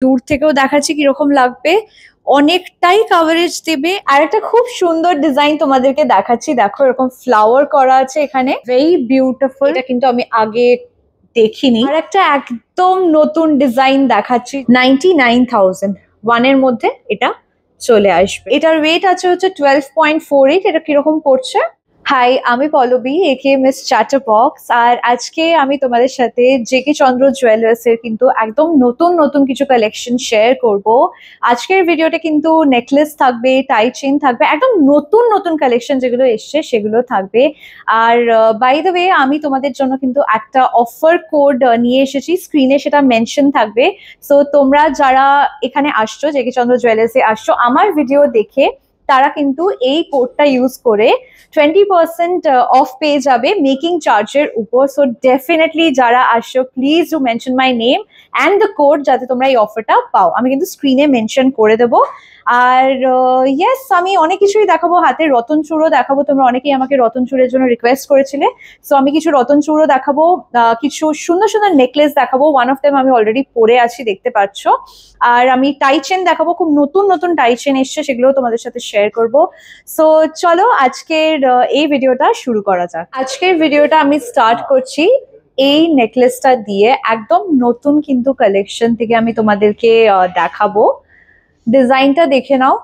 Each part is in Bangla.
দূর থেকেও দেখাচ্ছি কিরকম লাগবে, অনেকটাই কভারেজ দেবে। আর একটা খুব সুন্দর ডিজাইন তোমাদেরকে দেখাচ্ছি, দেখো এরকম ফ্লাওয়ার করা আছে এখানে, ভেরি বিউটিফুল। এটা কিন্তু আমি আগে দেখিনি। আর একটা একদম নতুন ডিজাইন দেখাচ্ছি, 99,000 ওয়ানের মধ্যে এটা চলে আসবে। এটার ওয়েট আছে হচ্ছে 12.48। এটা কিরকম পড়ছে? হাই, আমি পল্লবী একে মিস চ্যাটার বক্স। আর আজকে আমি তোমাদের সাথে জেকে চন্দ্র জুয়েলার্স এর কিন্তু একদম নতুন নতুন কিছু কালেকশন শেয়ার করব। আজকের ভিডিওটা কিন্তু নেকলেস থাকবে, টাই চেইন থাকবে, একদম নতুন নতুন কালেকশন যেগুলো এসছে সেগুলো থাকবে। আর বাই দ্য ওয়ে, আমি তোমাদের জন্য কিন্তু একটা অফার কোড নিয়ে এসেছি, স্ক্রিনে সেটা মেনশন থাকবে। সো তোমরা যারা এখানে আসছো, জেকে চন্দ্র জুয়েলার্সে আসছো আমার ভিডিও দেখে, তারা কিন্তু এই কোডটা ইউজ করে 20% অফ পেয়ে যাবে মেকিং চার্জের উপর। সো ডেফিনেটলি যারা আসছো, please do mention my name and the code, যাতে তোমরা এই অফারটা পাও। আমি কিন্তু স্ক্রিনে মেনশন করে দেবো। আর ইয়েস, আমি অনেক কিছুই দেখাবো, হাতে রতন চূড়ও দেখাবো। তোমরা অনেকেই আমাকে রতন চূড়ের জন্য রিকোয়েস্ট করেছিলে, সো আমি কিছু রতন চূড়ও দেখাবো, কিছু সুন্দর সুন্দর নেকলেস দেখাবো। ওয়ান অফ দেম আমি অলরেডি পরে আছি, দেখতে পাচ্ছ। আর আমি টাই চেন দেখাবো, খুব নতুন নতুন টাই চেন এসছে, সেগুলো তোমাদের সাথে শেয়ার করব। সো চলো আজকের এই ভিডিওটা শুরু করা যাক। আজকের ভিডিওটা আমি স্টার্ট করছি এই নেকলেসটা দিয়ে, একদম নতুন কিন্তু কালেকশন থেকে আমি তোমাদেরকে দেখাবো। ডিজাইনটা দেখে নাও,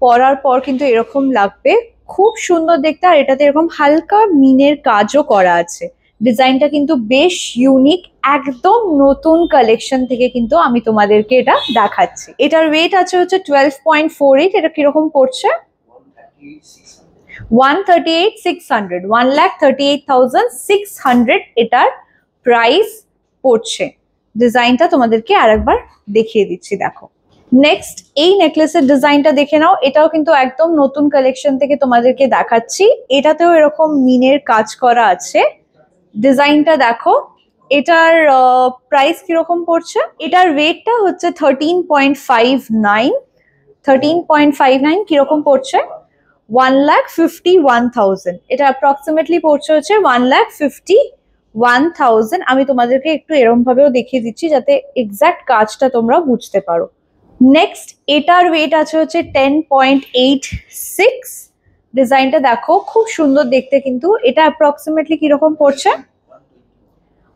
পরার পর কিন্তু এরকম লাগবে, খুব সুন্দর দেখতে। আর এটাতে এরকম হালকা মিনের কাজও করা আছে। ডিজাইনটা কিন্তু বেশ ইউনিক, একদম নতুন কালেকশন থেকে কিন্তু আমি তোমাদেরকে এটা দেখাচ্ছি। এটার ওয়েট আছে হচ্ছে 12.48। এটা কিরকম পড়ছে? 138,600, 1,38,600 এটার প্রাইস পড়ছে। ডিজাইনটা তোমাদেরকে আরেকবার দেখিয়ে দিচ্ছি, দেখো। নেক্সট এই নেকলেসের ডিজাইনটা দেখে নাও, এটাও কিন্তু একদম নতুন কালেকশন থেকে তোমাদেরকে দেখাচ্ছি। এটাতেও এরকম মিনের কাজ করা আছে। ডিজাইনটা দেখো, এটার প্রাইস কিরকম পড়ছে? এটার ওয়েটটা হচ্ছে 13.59। 13.59 কিরকম পড়ছে? 1,51,000। এটা অ্যাপ্রক্সিমেটলি পড়ছে হচ্ছে 1,51,000। আমি তোমাদেরকে একটু এরম ভাবেও দেখিয়ে দিচ্ছি যাতে এক্সাক্ট কাজটা তোমরা বুঝতে পারো। নেক্সট এটার ওয়েট আছে হচ্ছে 10.86। ডিজাইনটা দেখো, খুব সুন্দর দেখতে কিন্তু। এটা অ্যাপ্রক্সিমেটলি কিরকম পড়ছে?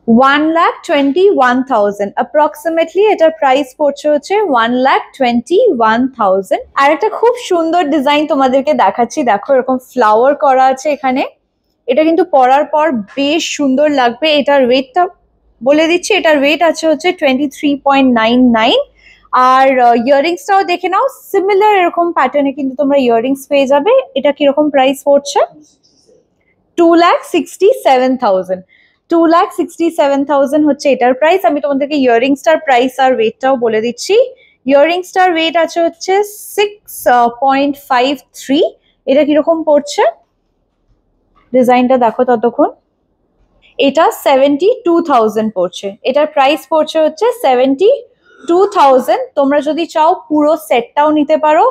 1,21,000। অ্যাপ্রক্সিমেটলি এটার প্রাইস পড়ছে হচ্ছে 1,21,000। আর একটা খুব সুন্দর ডিজাইন তোমাদেরকে দেখাচ্ছি, দেখো এরকম ফ্লাওয়ার করা আছে এখানে। এটা কিন্তু পরার পর বেশ সুন্দর লাগবে। এটার ওয়েটটা বলে দিচ্ছি, এটার ওয়েট আছে হচ্ছে 23.99। আর ইয়াররিংসটাও দেখে নাও, সিমিলার এরকম প্যাটার্নে কিন্তু তোমরা ইয়াররিংস পেয়ে যাবে। এটা কিরকম প্রাইস পড়ছে? 2,67,000। 2,67,000 হচ্ছে এটার প্রাইস। আমি তোমাদেরকে ইয়াররিংসটার প্রাইস আর ওয়েটটাও বলে দিচ্ছি। ইয়াররিংসটার ওয়েট আছে হচ্ছে 6.53। এটা কিরকম পড়ছে? ডিজাইনটা দেখো ততক্ষণ। এটা 72,000 পড়ছে। এটার প্রাইস পড়ছে হচ্ছে 72,000। তোমরা যদি চাও পুরো সেটটাও নিতে পারো,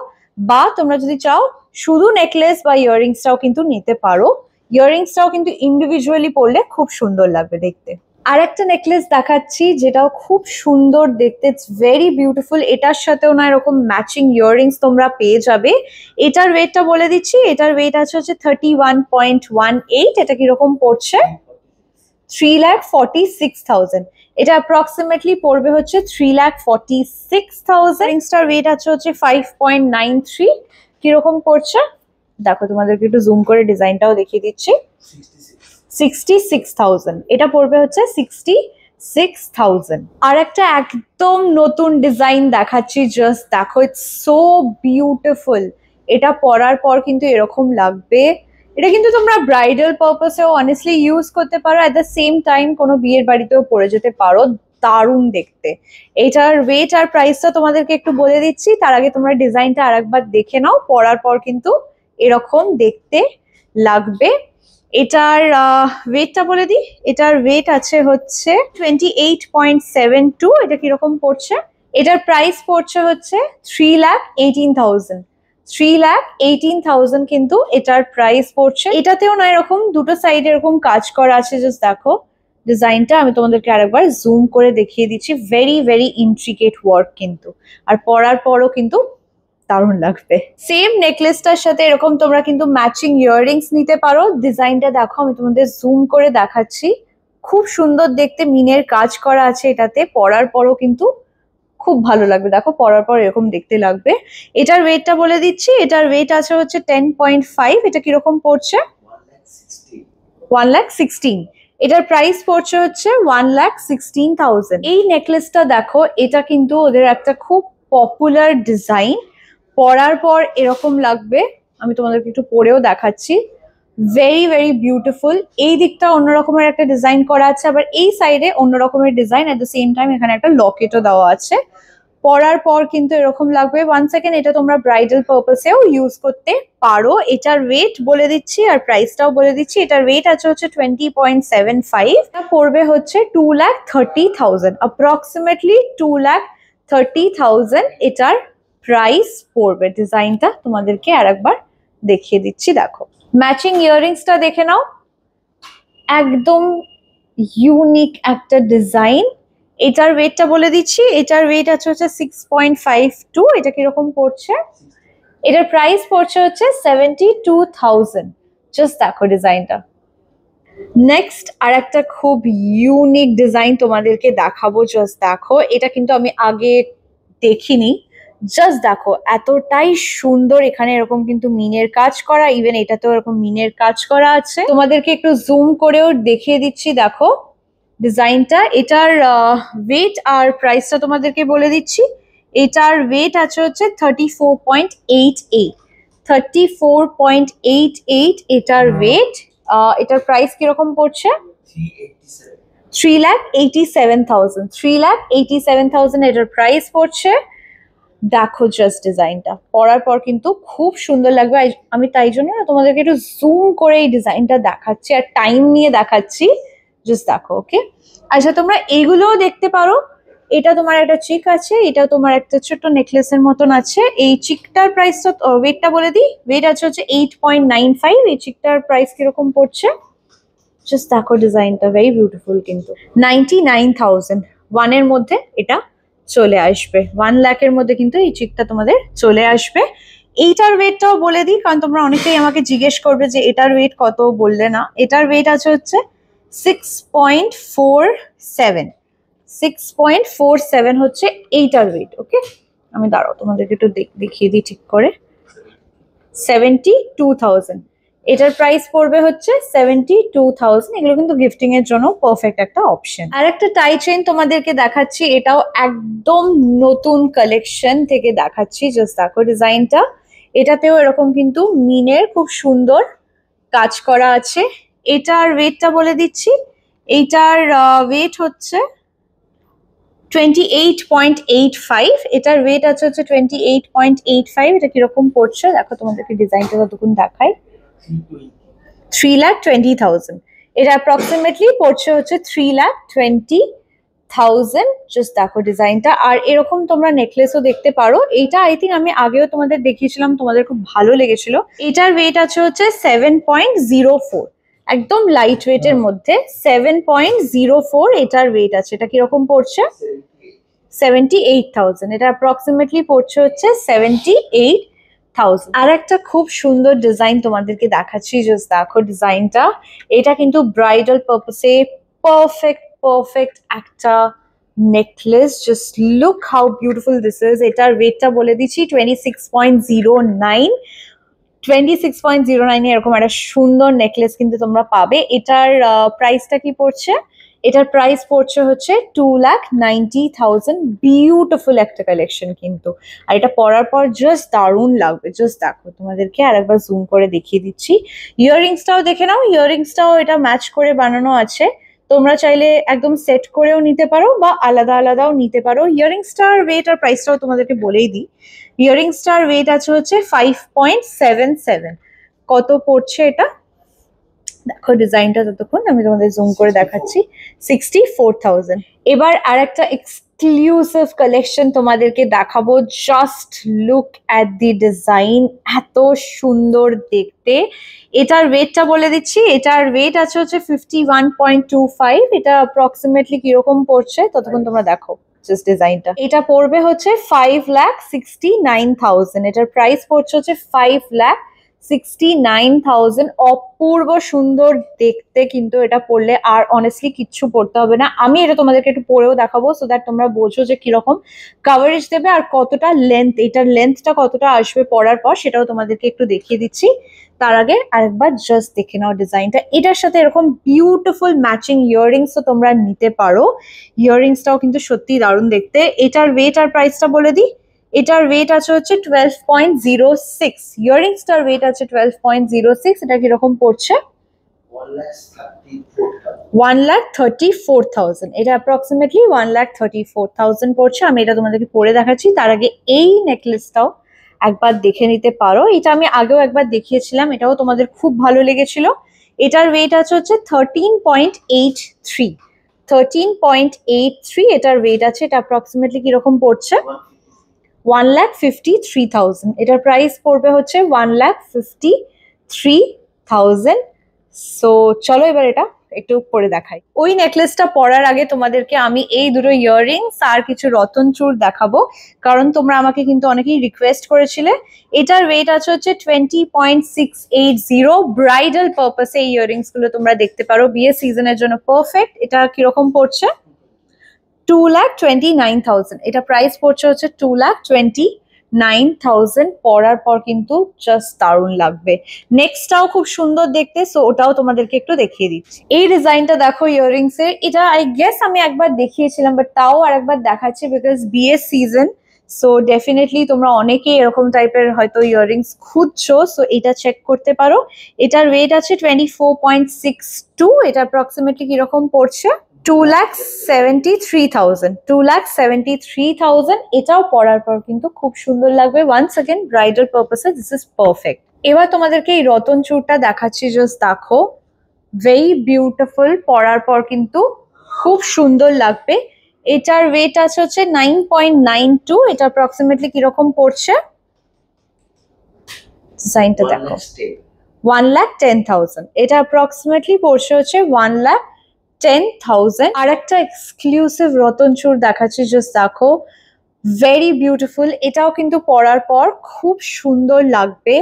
বা তোমরা যদি চাও শুধু নেকলেস বা ইয়াররিংসটাও কিন্তু নিতে পারো। ইয়াররিংসটাও কিন্তু ইন্ডিভিজুয়ালি পরলে খুব সুন্দর লাগবে দেখতে। আর একটা নেকলেস দেখাচ্ছি যেটাও খুব সুন্দর দেখতে, ইটস ভেরি বিউটিফুল। এটার সাথেও না এরকম ম্যাচিং ইয়াররিংস তোমরা পেয়ে যাবে। এটার ওয়েটটা বলে দিচ্ছি, এটার ওয়েট আছে হচ্ছে 31.18। এটা কিরকম পড়ছে? 3,46,000। এটা অ্যাপ্রক্সিমেটলি পড়বে হচ্ছে 3,46,000। রিংসটার ওয়েট আছে হচ্ছে 5.93। কিরকম পড়ছে দেখো, তোমাদেরকে একটু জুম করে ডিজাইনটাও দেখিয়ে দিচ্ছি। 66,000। এটা পড়বে হচ্ছে 66,000। আর একটা একদম নতুন ডিজাইন দেখাচ্ছি, জাস্ট দেখো, ইটস সো বিউটিফুল। এটা পরার পর কিন্তু এরকম লাগবে। এটা কিন্তু তোমরা ব্রাইডাল পারপাসেও অনেস্টলি ইউজ করতে পারো, অ্যাট দ্য সেম টাইম কোনো বিয়ের বাড়িতেও পরে যেতে পারো, দারুণ দেখতে। এটার ওয়েট আর প্রাইসটা তোমাদেরকে একটু বলে দিচ্ছি, তার আগে তোমরা ডিজাইনটা আরেকবার দেখে নাও। পরার পর কিন্তু এরকম দেখতে লাগবে। এটার ওয়েটটা বলে দিই, এটার ওয়েট আছে হচ্ছে 28.72। এটা কিরকম পড়ছে? এটার প্রাইস পড়ছে হচ্ছে 3,18,000। 3,18,000 কিন্তু এটার প্রাইস পড়ছে। এটাতেও না এরকম দুটো সাইডে এরকম কাজ করা আছে, জাস্ট দেখো। ডিজাইনটা আমি তোমাদেরকে আরেকবার জুম করে দেখিয়ে দিচ্ছি। ভেরি ভেরি ইন্ট্রিকেট ওয়ার্ক কিন্তু, আর পরার পরও কিন্তু দারুণ লাগবে। সেম নেকলেসটার সাথে এরকম তোমরা কিন্তু ম্যাচিং ইয়াররিংস নিতে পারো। ডিজাইনটা দেখো, আমি তোমাদের জুম করে দেখাচ্ছি। খুব সুন্দর দেখতে মিনের কাজ করা আছে এটাতে, পরার পরও কিন্তু খুব ভালো লাগবে। দেখো পরার পর এরকম দেখতে লাগবে। এটার ওয়েটটা বলে দিচ্ছি, এটার ওয়েট আছে হচ্ছে 10.5। এটা কিরকম পড়ছে? 1,16,000। এটার প্রাইস পড়ছে হচ্ছে 1,16,000। এই নেকলেসটা দেখো, এটা কিন্তু ওদের একটা খুব পপুলার ডিজাইন। পরার পর এরকম লাগবে, আমি তোমাদেরকে একটু পরেও দেখাচ্ছি। Very very beautiful. এই দিকটা অন্যরকমের একটা ডিজাইন করা আছে, আবার এই সাইডে অন্য রকমের design. At the same time এখানে একটা লকেটও দেওয়া আছে। পরার পর কিন্তু এরকম লাগবে। 1 সেকেন্ড, এটা তোমরা ব্রাইডাল পারপাসেও ইউজ করতে পারো। এটার ওয়েট বলে দিচ্ছি আর প্রাইসটাও বলে দিচ্ছি। এটার ওয়েট আছে হচ্ছে 20.75। এটা পড়বে হচ্ছে 2,30,000, অ্যাপ্রক্সিমেটলি 2,30,000 এটার প্রাইস পড়বে। ডিজাইনটা তোমাদেরকে আরেকবার দেখিয়ে দিচ্ছি, দেখো। ম্যাচিং ইয়াররিংসটা দেখে নাও, একদম ইউনিক একটা ডিজাইন। এটার ওয়েটটা বলে দিচ্ছি, এটার ওয়েট আছে হচ্ছে 6.52। এটা কিরকম পড়ছে? এটার প্রাইস পড়ছে হচ্ছে 72,000। জাস্ট দেখো ডিজাইনটা। নেক্সট আর একটা খুব ইউনিক ডিজাইন তোমাদেরকে দেখাবো। জাস্ট দেখো, এটা কিন্তু আমি আগে দেখিনি। জাস্ট দেখো, এতটাই সুন্দর। এখানে এরকম কিন্তু মিনের কাজ করা, ইভেন এটাতেও এরকম মিনের কাজ করা আছে। তোমাদেরকে একটু জুম করেও দেখিয়ে দিচ্ছি, দেখো ডিজাইনটা। এটার ওয়েট আর প্রাইসটা তোমাদেরকে বলে দিচ্ছি। এটার ওয়েট আছে হচ্ছে 34.88। 34.88 এটার ওয়েট। এটার প্রাইস কিরকম পড়ছে? 3,87,000। 3,87,000 এটার প্রাইস পড়ছে। দেখো জাস্ট ডিজাইনটা, পরার পর কিন্তু খুব সুন্দর লাগবে। আমি তাই জন্য না তোমাদেরকে একটু জুম করে এই ডিজাইনটা দেখাচ্ছি আর টাইম নিয়ে দেখাচ্ছি। জাস্ট দেখো। ওকে, আচ্ছা তোমরা এইগুলোও দেখতে পারো। এটা তোমার একটা চিক আছে, এটা তোমার একটা ছোট্ট নেকলেসের মতন আছে। এই চিকটার প্রাইসটা, ওয়েটটা বলে দিই। ওয়েট আছে হচ্ছে 8.95। এই চিকটার প্রাইস কিরকম পড়ছে? জাস্ট দেখো ডিজাইনটা, ভেরি বিউটিফুল কিন্তু। 99,000। 1 এর মধ্যে এটা চলে আসবে। 1 লাখের মধ্যে কিন্তু এই চিকটা তোমাদের চলে আসবে। এইটার ওয়েটটাও বলে দিই, কারণ তোমরা অনেকেই আমাকে জিজ্ঞেস করবে যে এটার ওয়েট কত, বললে না। এটার ওয়েট আছে হচ্ছে 6.47। 6.47 হচ্ছে এইটার ওয়েট। ওকে, আমি দাঁড়াও তোমাদেরকে একটু দেখিয়ে দিই ঠিক করে। 72,000। এটার প্রাইস পড়বে হচ্ছে 72,000। এগুলো কিন্তু গিফটিং এর জন্য পারফেক্ট একটা অপশন। আর একটা টাই চেইন তোমাদেরকে দেখাচ্ছি, এটাও একদম নতুন কালেকশন থেকে দেখাচ্ছি। জাস্ট দেখো ডিজাইনটা। এটাতেও এরকম কিন্তু মিনের খুব সুন্দর কাজ করা আছে। এটার ওয়েটটা বলে দিচ্ছি। এইটার ওয়েট হচ্ছে 28.85। এটার ওয়েট আছে হচ্ছে 28.85। এটা কিরকম পড়ছে দেখো, তোমাদেরকে ডিজাইনটা যতক্ষণ দেখাই। 3,20,000। এটা অ্যাপ্রক্সিমেটলি পড়ছে হচ্ছে 3,20,000। জাস্ট দেখো ডিজাইনটা। আর এরকম তোমরা নেকলেসও দেখতে পারো। এইটা আই থিঙ্ক আমি আগেও তোমাদের দেখিয়েছিলাম, তোমাদের খুব ভালো লেগেছিল। এটার ওয়েট আছে হচ্ছে 7.04। একদম লাইট ওয়েটের মধ্যে 7.04 এটার ওয়েট আছে। এটা কিরকম পড়ছে? 78,000। এটা অ্যাপ্রক্সিমেটলি পড়ছে হচ্ছে 78,000। আর একটা খুব সুন্দর ডিজাইন তোমাদেরকে দেখাচ্ছি। জাস্ট দেখো ডিজাইনটা। এটা কিন্তু ব্রাইডাল পারপাসে পারফেক্ট একটা necklace. Just look how beautiful this is. এটার ওয়েটটা বলে দিচ্ছি 26.09। 26.09 এরকম একটা সুন্দর নেকলেস কিন্তু তোমরা পাবে। এটার প্রাইসটা কি পড়ছে? এটার প্রাইস পড়ছে হচ্ছে 2,90,000। বিউটিফুল একটা কালেকশন কিন্তু। আর এটা পরার পর জাস্ট দারুণ লাগবে। জাস্ট দেখো, তোমাদেরকে আরেকবার জুম করে দেখিয়ে দিচ্ছি। ইয়াররিংসটাও দেখে নাও। ইয়াররিংসটাও এটা ম্যাচ করে বানানো আছে। তোমরা চাইলে একদম সেট করেও নিতে পারো বা আলাদা আলাদাও নিতে পারো। ইয়াররিংসটার ওয়েট আর প্রাইসটাও তোমাদেরকে বলেই দিই। ইয়াররিংসটার ওয়েট আছে হচ্ছে 5.77। কত পড়ছে এটা দেখো ডিজাইনটা, ততক্ষণ আমি তোমাদের জুম করে দেখাচ্ছি। 64,000। এবার আর একটা এক্সক্লুসিভ কালেকশন তোমাদেরকে দেখাবো। Just look at the design, এত সুন্দর দেখতে। এটার ওয়েটটা বলে দিচ্ছি, এটার ওয়েট আছে হচ্ছে 51.25। এটা অ্যাপ্রক্সিমেটলি কিরকম পড়ছে ততক্ষণ তোমরা দেখো জাস্ট ডিজাইনটা। এটা পড়বে হচ্ছে 5,69,000। এটার প্রাইস পড়ছে হচ্ছে 5,69,000। অপূর্ব সুন্দর দেখতে, কিন্তু এটা পরলে আর অনেস্টলি কিচ্ছু পড়তে হবে না। আমি এটা তোমাদেরকে একটু পরেও দেখাবো সো দ্যাট তোমরা বোঝো যে কিরকম কাভারেজ দেবে আর কতটা লেন্থ, এটার লেন্থটা কতটা আসবে পরার পর সেটাও তোমাদেরকে একটু দেখিয়ে দিচ্ছি। তার আগে আরেকবার জাস্ট দেখে নাও ডিজাইনটা। এটার সাথে এরকম বিউটিফুল ম্যাচিং ইয়াররিংসও তোমরা নিতে পারো। ইয়াররিংসটাও কিন্তু সত্যি দারুণ দেখতে। এটার ওয়েট আর প্রাইসটা বলে দিই। এটার ওয়েট আছে হচ্ছে 12.06। ইয়াররিংসটার ওয়েট আছে 12.06। এটা কিরকম পড়ছে? 1,34,000। এটা অ্যাপ্রক্সিমেটলি 1,34,000 পড়ছে। আমি এটা তোমাদেরকে পরে দেখাচ্ছি। তার আগে এই নেকলেসটাও একবার দেখে নিতে পারো। এটা আমি আগেও একবার দেখিয়েছিলাম, এটাও তোমাদের খুব ভালো লেগেছিল। এটার ওয়েট আছে হচ্ছে 13.83। 13.83 এটার ওয়েট আছে। এটা অ্যাপ্রক্সিমেটলি কিরকম পড়ছে? 1,53,000। এটার প্রাইস পড়বে হচ্ছে 1,53,000। সো চলো এবার এটা একটু পরে দেখাই। ওই নেকলেসটা পরার আগে তোমাদেরকে আমি এই দুটো ইয়াররিংস আর কিছু রতন চূড় দেখাবো, কারণ তোমরা আমাকে কিন্তু অনেকেই রিকোয়েস্ট করেছিলে। এটার ওয়েট আছে হচ্ছে 20.680। ব্রাইডাল পারপাসে এই ইয়াররিংস গুলো তোমরা দেখতে পারো, বিয়ে সিজনের জন্য পারফেক্ট। এটা কিরকম পড়ছে? 2,29,000। এটা প্রাইস পড়ছে হচ্ছে 2,29,000। পরার পর কিন্তু জাস্ট দারুণ লাগবে। নেক্সটটাও খুব সুন্দর দেখতে, সো ওটাও তোমাদেরকে একটু দেখিয়ে দিচ্ছি। এই ডিজাইনটা দেখো ইয়াররিংস এর। এটা আই গেস আমি একবার দেখিয়েছিলাম, বাট তাও আর একবার দেখাচ্ছি বিকজ বিয়ের সিজন। সো ডেফিনেটলি তোমরা অনেকেই এরকম টাইপের হয়তো ইয়াররিংস খুঁজছো, সো এটা চেক করতে পারো। এটার ওয়েট আছে 24.62। এটা অ্যাপ্রক্সিমেটলি কিরকম পড়ছে? 2,73,000। 2,73,000। এটাও পরার পর কিন্তু খুব সুন্দর লাগবে। ওয়ান্স अगेन ব্রাইডাল পারপাসে দিস ইজ পারফেক্ট। এবার তোমাদেরকে এই রতন চূড়টা দেখাচ্ছি, জাস্ট দেখো। ভেরি বিউটিফুল, পরার পর কিন্তু খুব সুন্দর লাগবে। এটার ওয়েট আছে হচ্ছে 9.92। এটা অ্যাপ্রক্সিমেটলি কিরকম পড়ছে? ডিজাইনটা দেখো, 1,10,000। এটা অ্যাপ্রক্সিমেটলি পড়ছে হচ্ছে 1,10,000। আর একটা এক্সক্লুসিভ রতন চূড় দেখাচ্ছি, জাস্ট দেখো। Very beautiful. এটাও কিন্তু পরার পর খুব সুন্দর লাগবে।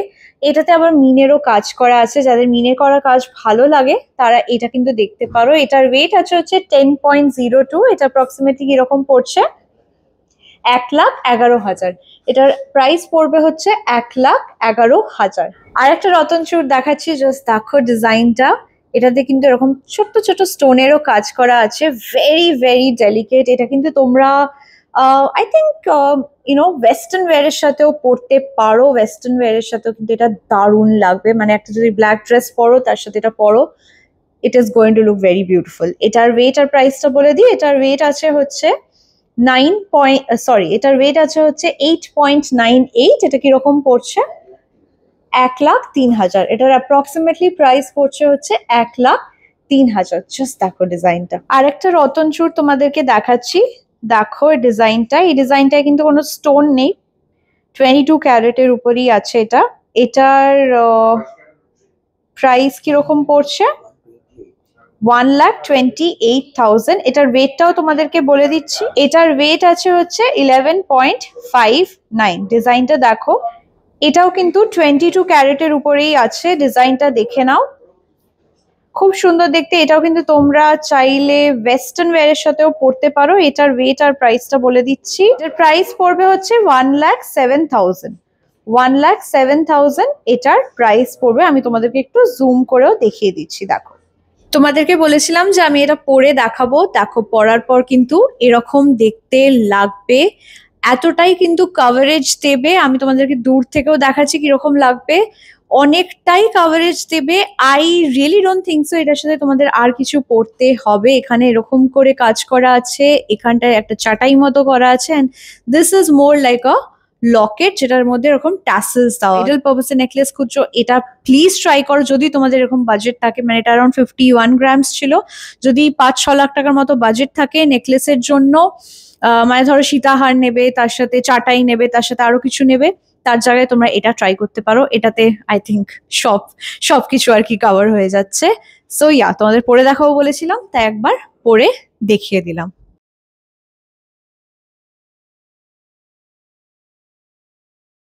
এটাতে আবার মিনেরও কাজ করা আছে, যাদের মিনে করা কাজ ভালো লাগে তারা এটা কিন্তু দেখতে পারো। এটার ওয়েট আছে হচ্ছে 10.02। এটা অ্যাপ্রক্সিমেটলি কিরকম পড়ছে? 1,11,000। এটার প্রাইস পড়বে হচ্ছে 1,11,000। আর একটা রতন চূড় দেখাচ্ছি, জাস্ট দেখো ডিজাইনটা। এটাতে কিন্তু এরকম ছোট্ট ছোট স্টোনেরও কাজ করা আছে। Very very delicate. এটা কিন্তু তোমরা আই থিঙ্ক ওয়েস্টার্ন ওয়্যারের সাথেও পরতে পারো। ওয়েস্টার্ন ওয়্যারের সাথেও কিন্তু এটা দারুণ লাগবে। মানে একটা যদি ব্ল্যাক ড্রেস পরো তার সাথে এটা পরো, it is going to look very beautiful. এটার ওয়েট আর প্রাইসটা বলে দিই। এটার ওয়েট আছে হচ্ছে 8.98। এটা কিরকম পড়ছে? 1,03,000। এটার অ্যাপ্রক্সিমেটলি প্রাইস পড়ছে হচ্ছে 1,03,000। জাস্ট দেখো ডিজাইনটা। আর একটা রতন চূড় তোমাদেরকে দেখাচ্ছি, দেখো ডিজাইনটা। এই ডিজাইনটায় কিন্তু কোনো স্টোন নেই, 22 ক্যারেটের উপরই আছে এটা। এটার প্রাইস কিরকম পড়ছে? 1,28,000। এটার ওয়েটটাও তোমাদেরকে বলে দিচ্ছি। এটার ওয়েট আছে হচ্ছে 11.59। ডিজাইনটা দেখো। এটাও কিন্তু 22 ক্যারেটের উপরেই আছে। ডিজাইনটা দেখে নাও, খুব সুন্দর দেখতে। এটাও কিন্তু তোমরা চাইলে ওয়েস্টার্ন ওয়্যারের সাথেও পরতে পারো। এটার ওয়েট আর প্রাইসটা বলে দিচ্ছি। এটার প্রাইস পড়বে হচ্ছে 1,07,000। 1,07,000 এটার প্রাইস পড়বে। আমি তোমাদেরকে একটু জুম করেও দেখিয়ে দিচ্ছি, দেখো। তোমাদেরকে বলেছিলাম যে আমি এটা পরে দেখাবো। দেখো পরার পর কিন্তু এরকম দেখতে লাগবে, এতটাই কিন্তু কভারেজ দেবে। আমি তোমাদেরকে দূর থেকেও দেখাচ্ছি কিরকম লাগবে, অনেকটাই কভারেজ দেবে। I really don't think so এটার সাথে তোমাদের আর কিছু পড়তে হবে। এখানে এরকম করে কাজ করা আছে, এখানটায় একটা চাটাই মতো করা আছে, and this is more like আ লকেট যেটার মধ্যে এরকম ট্যাসেলস দেওয়া। ব্রাইডাল পারপাসে নেকলেস খুঁজছো, এটা প্লিজ ট্রাই করো যদি তোমাদের এরকম বাজেট থাকে। মানে এটা অ্যারাউন্ড 51 গ্রামস ছিল। যদি 5-6 লাখ টাকার মতো বাজেট থাকে নেকলেসের জন্য, মানে ধরো সীতাহার নেবে, তার সাথে চাটাই নেবে, তার সাথে আরো কিছু নেবে, তার জায়গায় তোমরা এটা ট্রাই করতে পারো। এটাতে আই থিঙ্ক সবকিছু আর কি কভার হয়ে যাচ্ছে। সো ইয়া, তোমাদের পরে দেখাবো বলেছিলাম, তাই একবার পরে দেখিয়ে দিলাম।